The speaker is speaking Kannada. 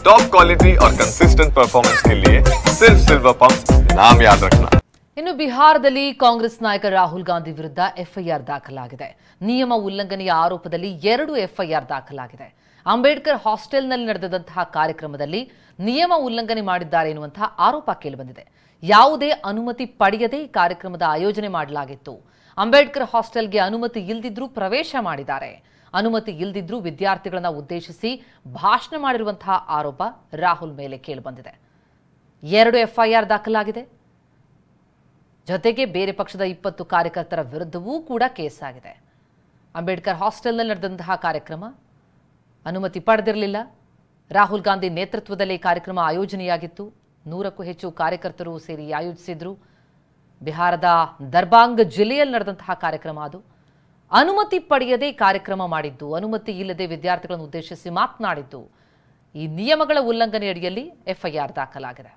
टॉप क्वालिटी और कंसिस्टेंट परफॉर्मेंस के लिए सिर्फ सिल्वर पंप नाम याद रखना। ಇನ್ನು ಬಿಹಾರದಲ್ಲಿ ಕಾಂಗ್ರೆಸ್ ನಾಯಕ ರಾಹುಲ್ ಗಾಂಧಿ ವಿರುದ್ಧ ಎಫ್ಐಆರ್ ದಾಖಲಾಗಿದೆ. ನಿಯಮ ಉಲ್ಲಂಘನೆಯ ಆರೋಪದಲ್ಲಿ 2 ಎಫ್ಐಆರ್ ದಾಖಲಾಗಿದೆ. ಅಂಬೇಡ್ಕರ್ ಹಾಸ್ಟೆಲ್ನಲ್ಲಿ ನಡೆದಂತಹ ಕಾರ್ಯಕ್ರಮದಲ್ಲಿ ನಿಯಮ ಉಲ್ಲಂಘನೆ ಮಾಡಿದ್ದಾರೆ ಎನ್ನುವಂತಹ ಆರೋಪ ಕೇಳಿಬಂದಿದೆ. ಯಾವುದೇ ಅನುಮತಿ ಪಡೆಯದೇ ಈ ಕಾರ್ಯಕ್ರಮದ ಆಯೋಜನೆ ಮಾಡಲಾಗಿತ್ತು. ಅಂಬೇಡ್ಕರ್ ಹಾಸ್ಟೆಲ್ಗೆ ಅನುಮತಿ ಇಲ್ಲದಿದ್ರೂ ಪ್ರವೇಶ ಮಾಡಿದ್ದಾರೆ. ಅನುಮತಿ ಇಲ್ಲದಿದ್ರೂ ವಿದ್ಯಾರ್ಥಿಗಳನ್ನು ಉದ್ದೇಶಿಸಿ ಭಾಷಣ ಮಾಡಿರುವಂತಹ ಆರೋಪ ರಾಹುಲ್ ಮೇಲೆ ಕೇಳಿಬಂದಿದೆ. 2 ಎಫ್ಐಆರ್ ದಾಖಲಾಗಿದೆ. ಜೊತೆಗೆ ಬೇರೆ ಪಕ್ಷದ 20 ಕಾರ್ಯಕರ್ತರ ವಿರುದ್ಧವೂ ಕೂಡ ಕೇಸ್ ಆಗಿದೆ. ಅಂಬೇಡ್ಕರ್ ಹಾಸ್ಟೆಲ್ನಲ್ಲಿ ನಡೆದಂತಹ ಕಾರ್ಯಕ್ರಮ ಅನುಮತಿ ಪಡೆದಿರಲಿಲ್ಲ. ರಾಹುಲ್ ಗಾಂಧಿ ನೇತೃತ್ವದಲ್ಲಿ ಕಾರ್ಯಕ್ರಮ ಆಯೋಜನೆಯಾಗಿತ್ತು. 100ಕ್ಕೂ ಹೆಚ್ಚು ಕಾರ್ಯಕರ್ತರು ಸೇರಿ ಆಯೋಜಿಸಿದ್ರು. ಬಿಹಾರದ ದರ್ಬಾಂಗ್ ಜಿಲ್ಲೆಯಲ್ಲಿ ನಡೆದಂತಹ ಕಾರ್ಯಕ್ರಮ ಅದು. ಅನುಮತಿ ಪಡೆಯದೇ ಕಾರ್ಯಕ್ರಮ ಮಾಡಿದ್ದು, ಅನುಮತಿ ಇಲ್ಲದೆ ವಿದ್ಯಾರ್ಥಿಗಳನ್ನು ಉದ್ದೇಶಿಸಿ ಮಾತನಾಡಿದ್ದು, ಈ ನಿಯಮಗಳ ಉಲ್ಲಂಘನೆ ಅಡಿಯಲ್ಲಿ ಎಫ್ಐಆರ್ ದಾಖಲಾಗಿದೆ.